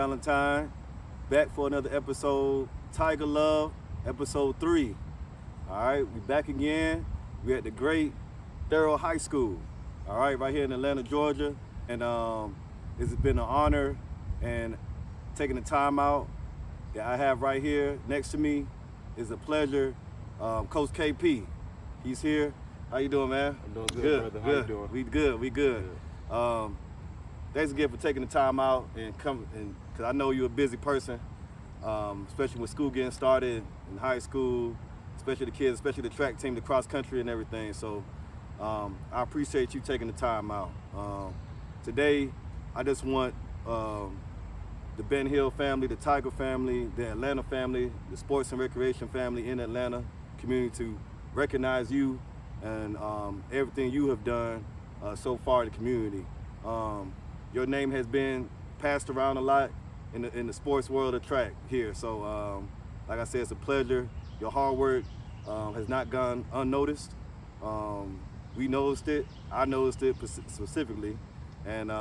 Valentine, back for another episode, Tiger Love, episode 3. All right, we back again. We at the great Therrell High School, all right, right here in Atlanta, Georgia. And it's been an honor and taking the time out that I have right here next to me is a pleasure. Coach KP, he's here. How you doing, man? I'm doing good, brother. How you doing? We good. Thanks again for taking the time out and coming, because I know you're a busy person, especially with school getting started in high school, especially the kids, especially the track team, the cross country and everything. So I appreciate you taking the time out. Today, I just want the Ben Hill family, the Tiger family, the Atlanta family, the sports and recreation family in Atlanta community to recognize you and everything you have done so far in the community. Your name has been passed around a lot in the sports world of track here. So, like I said, it's a pleasure. Your hard work has not gone unnoticed. We noticed it. I noticed it specifically, and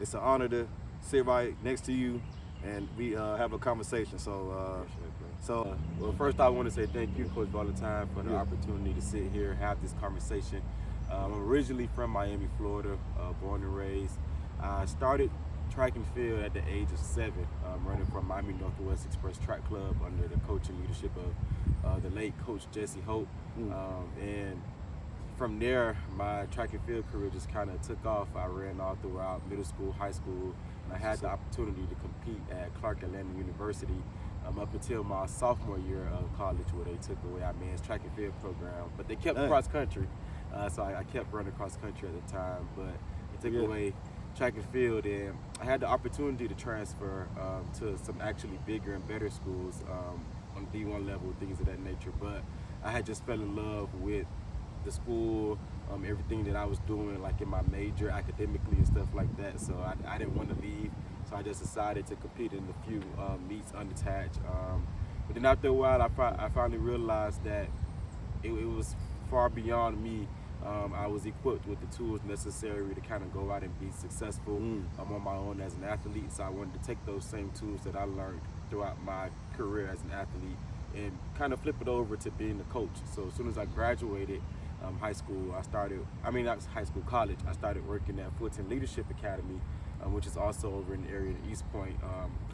it's an honor to sit right next to you and we have a conversation. So, well, first I want to say thank you, Coach Valentine, for the opportunity to sit here and have this conversation. I'm originally from Miami, Florida, born and raised. I started track and field at the age of 7, running from Miami Northwest Express Track Club under the coaching leadership of the late Coach Jesse Hope. And from there, my track and field career just kind of took off. I ran all throughout middle school, high school, and I had the opportunity to compete at Clark Atlanta University up until my sophomore year of college, where they took away our men's track and field program. But they kept cross country, so I kept running cross country at the time. But they took away track and field, and I had the opportunity to transfer to some actually bigger and better schools on D1 level, things of that nature. But I had just fell in love with the school, everything that I was doing, like in my major academically and stuff like that. So I didn't want to leave. So I just decided to compete in a few meets unattached. But then after a while, I finally realized that it was far beyond me. I was equipped with the tools necessary to kind of go out and be successful on my own as an athlete. So I wanted to take those same tools that I learned throughout my career as an athlete and kind of flip it over to being a coach. So as soon as I graduated high school, college, I started working at Fulton Leadership Academy, which is also over in the area in East Point.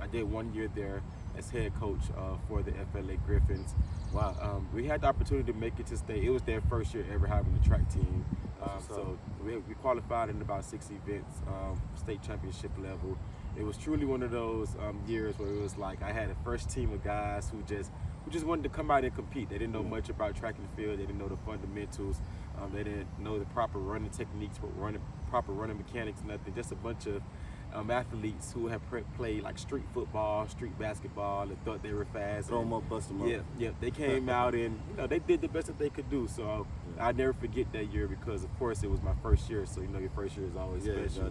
I did 1 year there as head coach for the FLA Griffins. Wow. We had the opportunity to make it to state. It was their first year ever having a track team. So we qualified in about 6 events, state championship level. It was truly one of those years where it was like I had a first team of guys who just wanted to come out and compete. They didn't know much about track and field. They didn't know the fundamentals. They didn't know the proper running techniques, proper running mechanics, nothing. Just a bunch of athletes who have played like street football, street basketball, and thought they were fast. Throw them up, bust them up. Yeah. They came out and they did the best that they could do. So I'll never forget that year because, of course, it was my first year. So your first year is always special.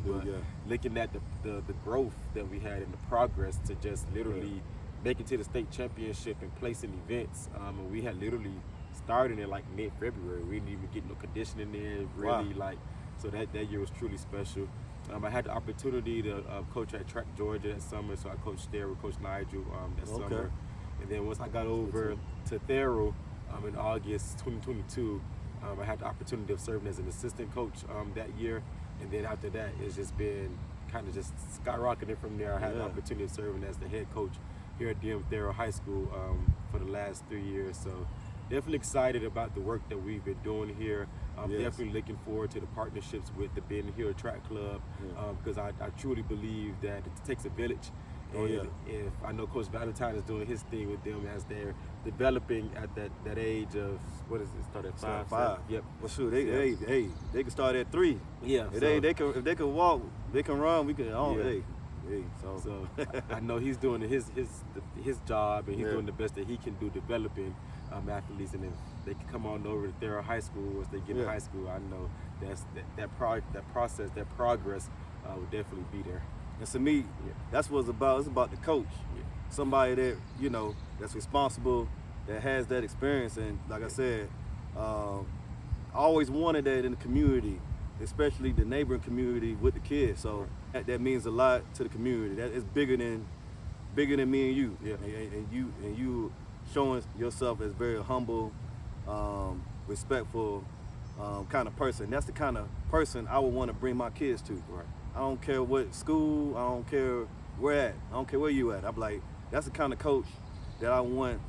Looking at the growth that we had and the progress to just literally make it to the state championship and placing events, and we had literally started in like mid-February. We didn't even get no conditioning in, really. So that year was truly special. I had the opportunity to coach at Track Georgia that summer, so I coached there with Coach Nigel that summer. And then once I got over to Therrell in August 2022, I had the opportunity of serving as an assistant coach that year. And then after that, it's just been kind of just skyrocketing from there. I had the opportunity of serving as the head coach here at Therrell High School for the last 3 years. So definitely excited about the work that we've been doing here. Definitely looking forward to the partnerships with the Ben Hill Track Club because I truly believe that it takes a village. And if I know Coach Valentine is doing his thing with them as they're developing at that age of, what is it, start at 5? Yep. Well, shoot, they can start at 3. Yeah. If they can walk, they can run, we can, So I know he's doing his job, and he's doing the best that he can do developing athletes. And if they can come on over to Therrell High School once they get in high school, I know that process, that progress will definitely be there. And to me, that's what it's about. It's about the coach, somebody that that's responsible, that has that experience. And like I said, I always wanted that in the community, especially the neighboring community with the kids. So that means a lot to the community. That is bigger than bigger than me and you. Yeah. And you showing yourself as very humble, respectful kind of person. That's the kind of person I would want to bring my kids to. Right. I don't care what school, I don't care where at, I don't care where you at. I'm like, that's the kind of coach that I want.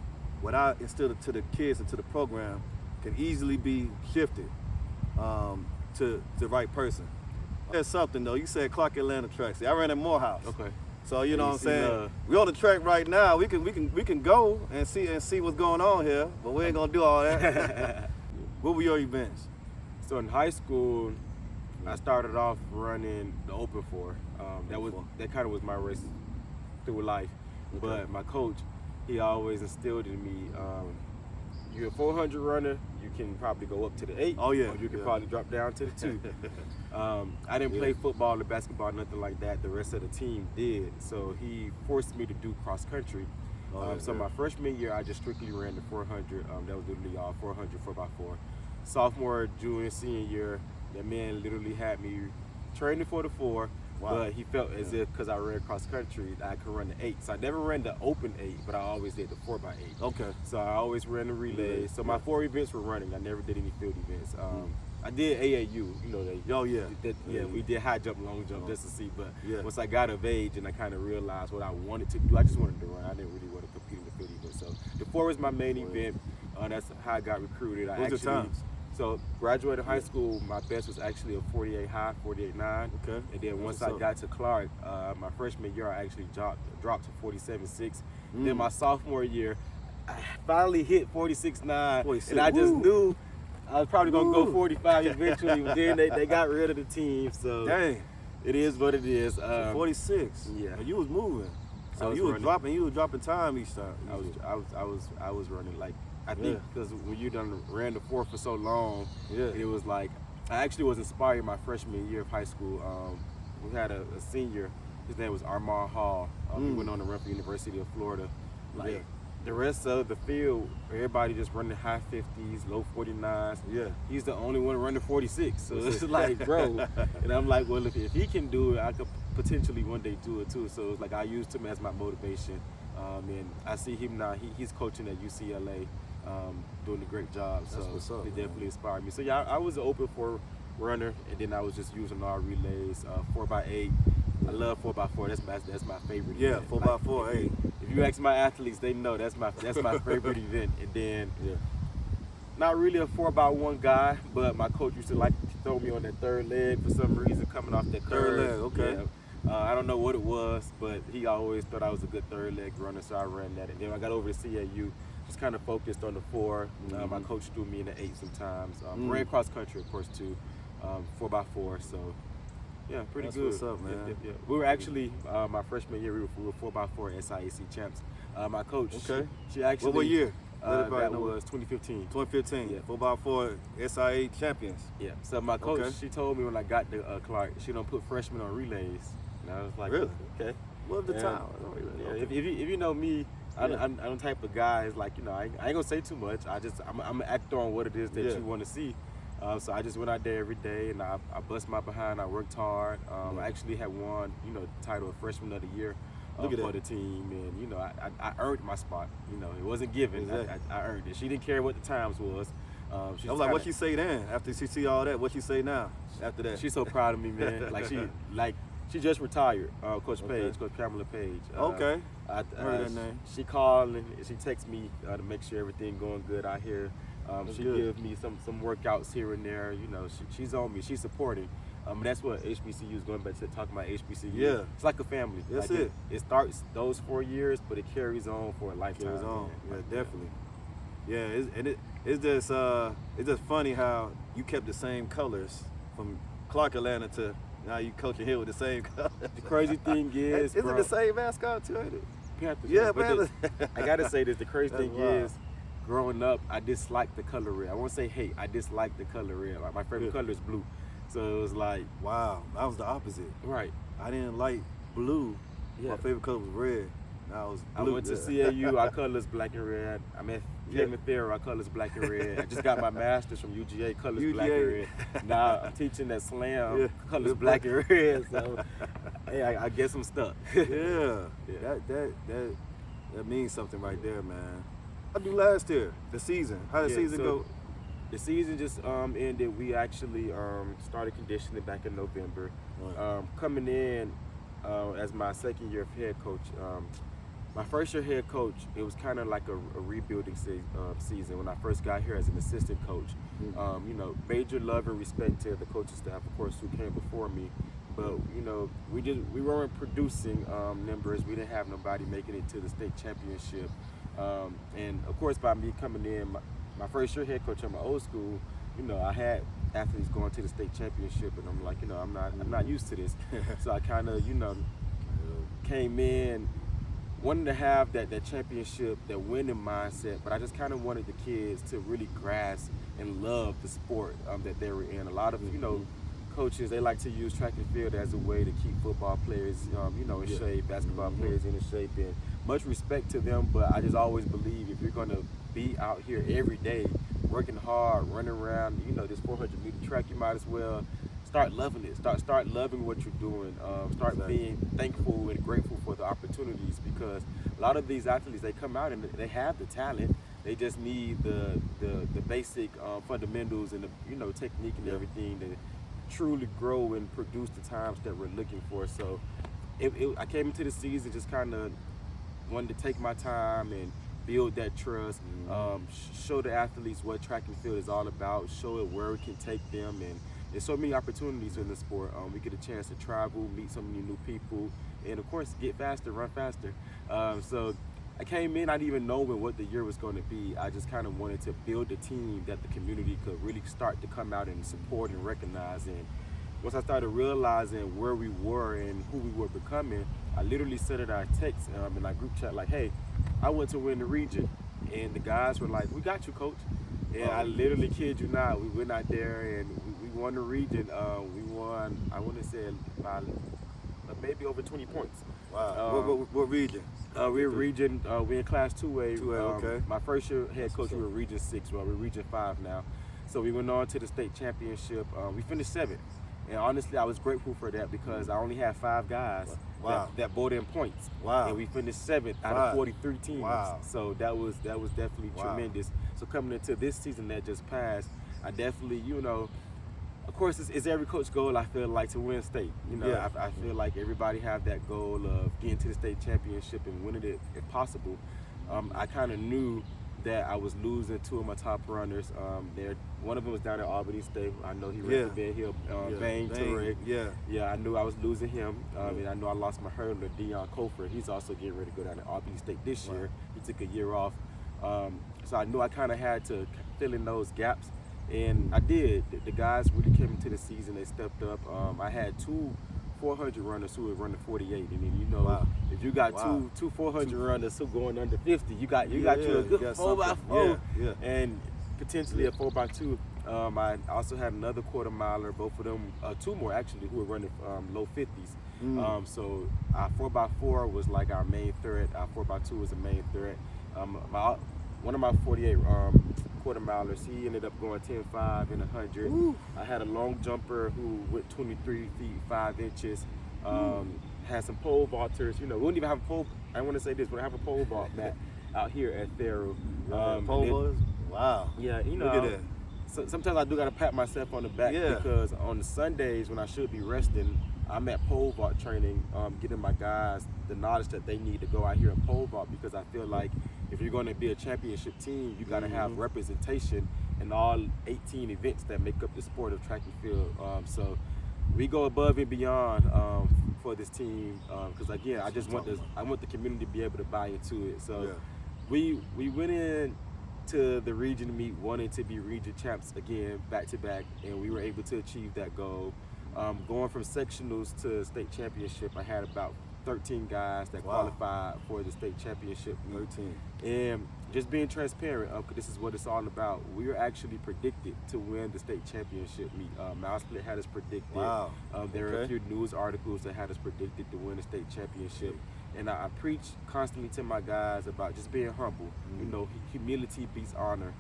What I instill to the kids and to the program can easily be shifted to the right person. There's something though. You said Clark Atlanta track. See, I ran at Morehouse. Okay. So you know what I'm saying. We on the track right now. We can go and see what's going on here, but we ain't gonna do all that. What were your events? So in high school, I started off running the Open 4. That kind of was my race through life. Okay. But my coach, he always instilled in me, you're a 400 runner, you can probably go up to the 8. Oh yeah. Or you can probably drop down to the 2. I didn't play football or basketball, nothing like that. The rest of the team did. So he forced me to do cross country. So my freshman year, I just strictly ran the 400. That was literally all 400, 4x4. Sophomore, junior, senior year, that man literally had me training for the 4. Wow. But he felt as if because I ran cross country, I could run the 8. So I never ran the open 8, but I always did the 4x8. Okay. So I always ran the relays. So my 4 events were running. I never did any field events. I did AAU, you know. We did high jump, long jump just to see. But once I got of age and I kind of realized what I wanted to do, I just wanted to run. I didn't really want to compete in the field event. So the 4 was my main event. That's how I got recruited. What was your times? So graduated high school, my best was actually a 48 high, 48.9. Okay. And then once I got to Clark, my freshman year, I actually dropped to 47.6. Then my sophomore year, I finally hit 46.9. And I just knew I was probably going to go 45 eventually. But then they got rid of the team. So dang. It is what it is. 46. Yeah. And you was moving. So you was dropping time each time. I was running like, I think because when you ran the 4 for so long, it was like, I actually was inspired my freshman year of high school. We had a senior, his name was Armand Hall. He went on to run for University of Florida. The rest of the field, everybody just running high 50s, low 49s. Yeah. He's the only one running 46. So it's like, bro. And I'm like, well, if he can do it, I could potentially one day do it too. So it's like I used him as my motivation. And I see him now, he's coaching at UCLA. Doing a great job. So what's up, it definitely inspired me. So yeah, I was an open 4 runner, and then I was just using all relays, 4x8. I love 4x4. That's my favorite. Yeah, event. 4x4. Hey, if you ask my athletes, they know that's my favorite event. And then not really a 4x1 guy, but my coach used to like to throw me on that third leg for some reason, coming off that third leg. Okay. Yeah. I don't know what it was, but he always thought I was a good third leg runner, so I ran that. And then I got over to CAU. Just kind of focused on the 4. My coach threw me in the 8 sometimes. Ran cross country, of course, too. 4x4. So, yeah, pretty good. What's up, man? Yeah. We were actually my freshman year. We were 4x4 SIAC champs. My coach. Okay. She actually. What year? That was 2015. 2015. Yeah. 4x4 SIA champions. Yeah. So my coach, she told me when I got to Clark, she don't put freshmen on relays. And I was like, really? Okay. What was the time? Yeah. If you know me. I'm the type of guy is like, I ain't gonna say too much. I'm an actor on what it is that you want to see. So I just went out there every day and I bust my behind. I worked hard. I actually had won, the title of Freshman of the Year for the team, and I earned my spot. It wasn't given. Exactly. I earned it. She didn't care what the times was. I was like, what she say then? After she see all that, what she say now? After that, she's so proud of me, man. She just retired, Coach Pamela Page. Okay. I heard that name. She called and she texts me to make sure everything going good out here. She gives me some workouts here and there. She's on me. She's supporting. That's what HBCU is, going back to talking about HBCU. Yeah. It's like a family. That's it. It starts those 4 years, but it carries on for a lifetime. Carries on. Yeah, definitely. Yeah, it's just funny how you kept the same colors from Clark Atlanta to now you coaching here with the same colors. The crazy thing is, is it the same mascot too? Ain't it? Panthers. Yeah, but I gotta say this. The crazy thing is, growing up, I disliked the color red. I won't say hate. I disliked the color red. Like my favorite color is blue. So it was like, wow, that was the opposite. Right. I didn't like blue. Yeah. My favorite color was red. I went to CAU, our colors black and red. I met Kevin Therrell, our colors black and red. I just got my master's from UGA, colors black and red. Now I'm teaching at Slam, colors black and red. So Hey, I guess I'm stuck. Yeah, Yeah. that means something right there, man. How do last year? The season? How did the season go? The season just ended. We actually started conditioning back in November. Right. Coming in as my second year of head coach. My first year head coach, it was kind of like a rebuilding season when I first got here as an assistant coach. Mm-hmm. You know, major love and respect to the coaching staff, of course, who came before me. But you know, we weren't producing numbers. We didn't have nobody making it to the state championship. And of course, by me coming in, my first year head coach at my old school, you know, I had athletes going to the state championship, and I'm like, you know, I'm not used to this. So I kind of, you know, came in wanting to have that championship, that winning mindset, but I just kind of wanted the kids to really grasp and love the sport that they were in. A lot of, you know, coaches, they like to use track and field as a way to keep football players, you know, in shape, basketball players in shape, and much respect to them, but I just always believe if you're going to be out here every day, working hard, running around, you know, this 400-meter track, you might as well start loving it. Start loving what you're doing. Start being thankful and grateful for the opportunities, because a lot of these athletes, they come out and they have the talent. They just need the basic fundamentals and the, you know, technique and everything to truly grow and produce the times that we're looking for. So I came into the season just kind of wanted to take my time and build that trust, show the athletes what track and field is all about, show it where we can take them, and there's so many opportunities in the sport. We get a chance to travel, meet so many new people, and of course get faster, run faster. So I came in not even knowing what the year was going to be. I just kind of wanted to build a team that the community could really start to come out and support and recognize. And once I started realizing where we were and who we were becoming, I literally sent it our text in our group chat like, hey, I want to win the region. And the guys were like, we got you, coach. And I literally kid you not, we went out there and we won the region. We won, I want to say, by maybe over 20 points. Wow. What region? We're region, we're in Class 2A. 2A, okay. My first year head coach, we were Region 6. Well, we're Region 5 now. So we went on to the state championship. We finished 7th. And honestly, I was grateful for that because I only had 5 guys that brought in points. Wow. And we finished 7th out of 43 teams. Wow. So that was definitely tremendous. So coming into this season that just passed, I definitely, you know, of course, it's every coach goal, I feel like, to win state. You know, I feel like everybody have that goal of getting to the state championship and winning it if possible. I kind of knew that I was losing 2 of my top runners. One of them was down at Albany State. I know he ran for Ben Hill, Therrell. Yeah, I knew I was losing him. And I know I lost my hurdler, Deion Cofer. He's also getting ready to go down to Albany State this year. He took a year off. So I knew I kind of had to fill in those gaps. And I did. The guys really came into the season. They stepped up. I had 2 400 runners who were running 48. I mean, you know, if you got two 400 runners who going under 50, you got you a good 4x4 and potentially a 4x2. I also had another quarter miler, both of them, 2 more actually, who were running low 50s. So our 4x4 was like our main threat. Our 4x2 was the main threat. One of my 48 quarter milers, he ended up going 10.5 and 100. I had a long jumper who went 23 feet 5 inches. Had some pole vaulters. You know, we wouldn't even have a pole. I want to say this, we don't have a pole vault mat out here at Therrell. Pole vaulters? Wow. Yeah, you know. Look at that. So, sometimes I do gotta pat myself on the back because on the Sundays when I should be resting, I'm at pole vault training, getting my guys the knowledge that they need to go out here and pole vault, because I feel like if you're going to be a championship team, you got to have representation in all 18 events that make up the sport of track and field. So we go above and beyond for this team because again, I want the community to be able to buy into it. So we went in to the region meet wanting to be region champs again, back to back, and we were able to achieve that goal. Going from sectionals to state championship, I had about 13 guys that qualified for the state championship meet. 13. And just being transparent, because this is what it's all about. We were actually predicted to win the state championship meet. Mouse Split had us predicted. Wow. There are a few news articles that had us predicted to win the state championship. And I preach constantly to my guys about just being humble. You know, humility beats honor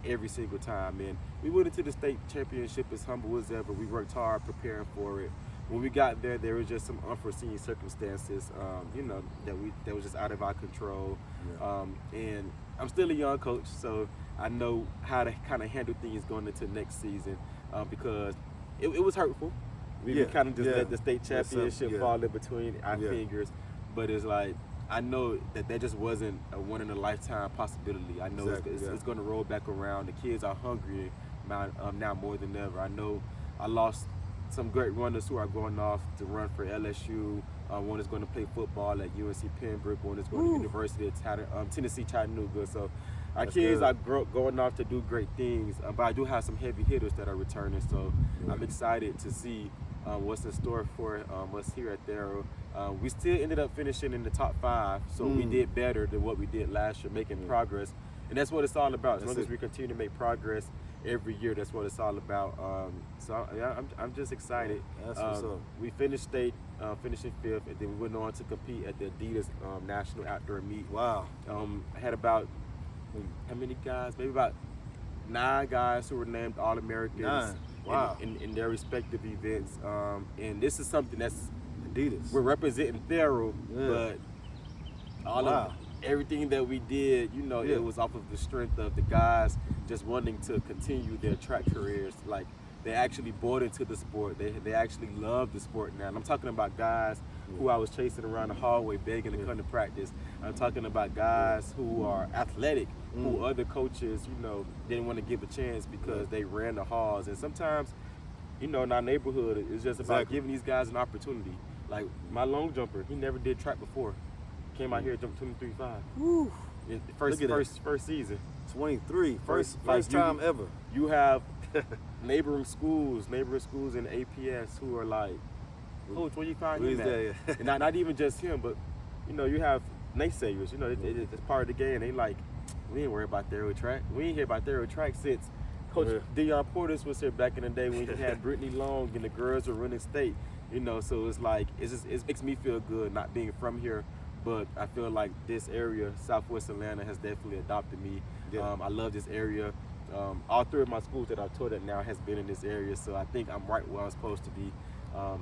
every single time. And we went into the state championship as humble as ever. We worked hard preparing for it. when we got there, there was just some unforeseen circumstances, that was just out of our control. Yeah. And I'm still a young coach, so I know how to kind of handle things going into next season, because it was hurtful. We kind of just let the state championship fall in between our fingers, but it's like, I know that just wasn't a one-in-a-lifetime possibility. I know it's going to roll back around. The kids are hungry now more than ever. I know I lost some great runners who are going off to run for LSU. One is going to play football at UNC Pembroke. One is going to University of Tennessee Chattanooga. So our kids are going off to do great things. But I do have some heavy hitters that are returning. So I'm excited to see what's in store for us here at Therrell. We still ended up finishing in the top 5, so we did better than what we did last year, making progress. And that's what it's all about. As long as we continue to make progress every year, that's what it's all about. I'm just excited. That's what's up. We finished state, finishing 5th, and then we went on to compete at the Adidas National Outdoor Meet. Wow. I had about, how many guys? Maybe about 9 guys who were named All-Americans. 9. Wow. In their respective events. And this is something that's Adidas. We're representing Therrell, but everything that we did, it was off of the strength of the guys just wanting to continue their track careers. Like, they actually bought into the sport. They actually love the sport now. And I'm talking about guys who I was chasing around the hallway begging to come to practice. I'm talking about guys who are athletic, who other coaches, didn't want to give a chance because they ran the halls. And sometimes, in our neighborhood, it's just about giving these guys an opportunity. Like, my long jumper, he never did track before. Came out here, jumped 23.5. Woo. First season. 23. First time ever. You have neighboring schools in APS who are like, Coach, where you find him at? And not even just him, but you have naysayers. It's part of the game. They like, we ain't worried about Therrell track. We ain't hear about Therrell track since Coach Deion Portis was here back in the day when he had Brittany Long and the girls were running state. So it's like, it makes me feel good not being from here, but I feel like this area, Southwest Atlanta, has definitely adopted me. I love this area. All 3 of my schools that I've taught at now has been in this area, so I think I'm right where I'm supposed to be.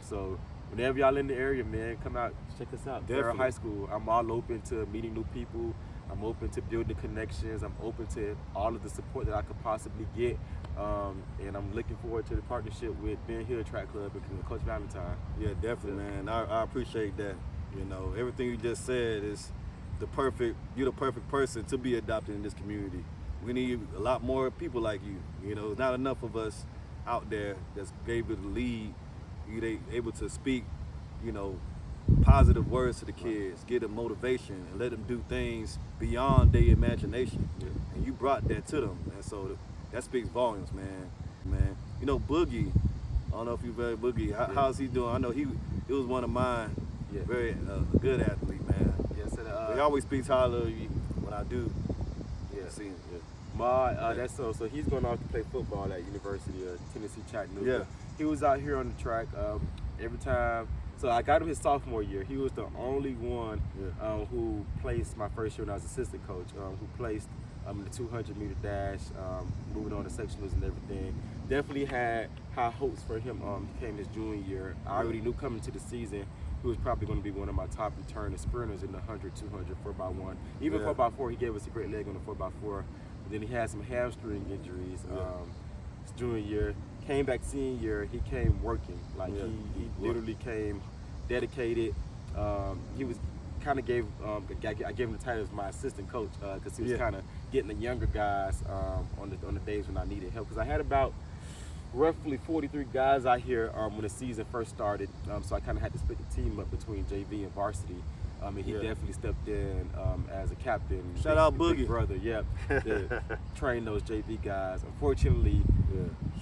So whenever y'all in the area, man, come out, check us out. Therrell High School. I'm all open to meeting new people. I'm open to building connections. I'm open to all of the support that I could possibly get. And I'm looking forward to the partnership with Ben Hill Track Club and Coach Valentine. Yeah, definitely, man. I appreciate that. Everything you just said is you're the perfect person to be adopted in this community. We need a lot more people like you. There's not enough of us out there that's able to lead, able to speak, positive words to the kids, give them motivation, and let them do things beyond their imagination. And you brought that to them, and so that speaks volumes, man. Boogie, I don't know if you've heard Boogie. How's he doing? I know he was one of mine. Very good athlete, man. He always speaks highly of you when I do. See him. That's so he's going off to play football at University of Tennessee Chattanooga. He was out here on the track every time. So I got him his sophomore year. He was the only one who placed my first year when I was assistant coach, who placed the 200-meter dash, moving on to sectionals and everything. Definitely had high hopes for him. He came his junior year. I already knew coming to the season he was probably going to be one of my top returning sprinters in the 100, 200, 4x1. Even 4x4, he gave us a great leg on the 4x4. But then he had some hamstring injuries his junior year. Came back senior year, he came working. Like he literally came dedicated. He was kind of I gave him the title as my assistant coach because he was kind of getting the younger guys on the days when I needed help. Because I had about roughly 43 guys out here when the season first started, so I kind of had to split the team up between JV and varsity. And he definitely stepped in as a captain. Shout out Boogie. Big brother, to train those JV guys. Unfortunately,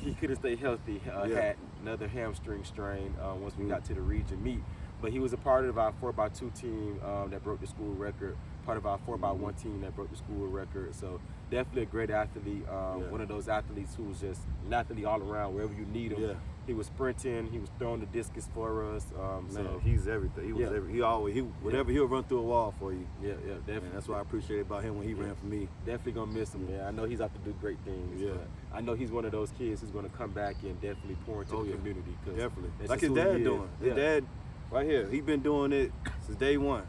he couldn't stay healthy. Had another hamstring strain once we got to the region meet. But he was a part of our 4x2 team that broke the school record, part of our 4x1 team that broke the school record. So definitely a great athlete. One of those athletes who was just an athlete all around. Wherever you need him, Yeah. he was sprinting. He was throwing the discus for us. Man, So he's everything. He was he always whatever he'll run through a wall for you. yeah, definitely. And that's what I appreciate about him when he ran for me. Definitely gonna miss him, man. I know he's out to do great things. Yeah. But I know he's one of those kids who's gonna come back and definitely pour into the community. 'Cause Definitely. that's Like just his who he dad is. doing. His dad, right here, he been doing it since day one.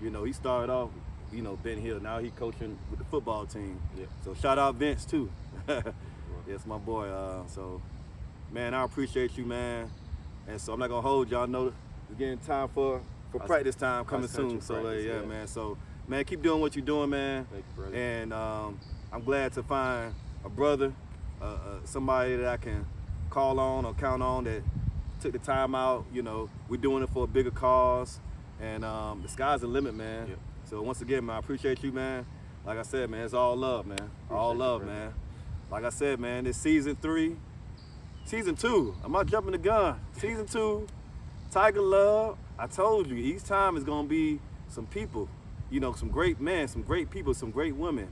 You know, he started off, you know, Ben Hill. Now he coaching with the football team. Yeah. So shout out Vince too. Yes, my boy. So, man, I appreciate you, man. And so I'm not gonna hold y'all. I know it's getting time for practice time coming soon. So practice, yeah, yeah. man. So, man, keep doing what you're doing, man. Thank you, brother. And I'm glad to find a brother, somebody that I can call on or count on that took the time out. You know, we're doing it for a bigger cause, and the sky's the limit, man. Yep. So once again, man, I appreciate you, man. Like I said, man, it's all love, man. All Appreciate love, you, brother. man. Like I said, man, this season 3, season 2. I'm not jumping the gun. Season 2, Tiger Love. I told you, each time is gonna be some people. You know, some great men, some great people, some great women.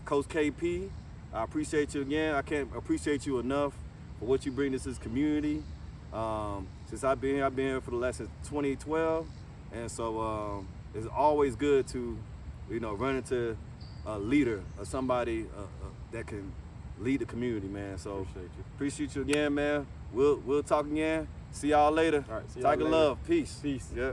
Coach KP, I appreciate you again. I can't appreciate you enough for what you bring to this community. Since I've been here for the last since 2012, and so it's always good to, you know, run into a leader or somebody that can lead the community, man. So appreciate you again, man. We'll talk again. See y'all later. All right, see y'all Tiger later. Love. Peace. Peace. Yeah.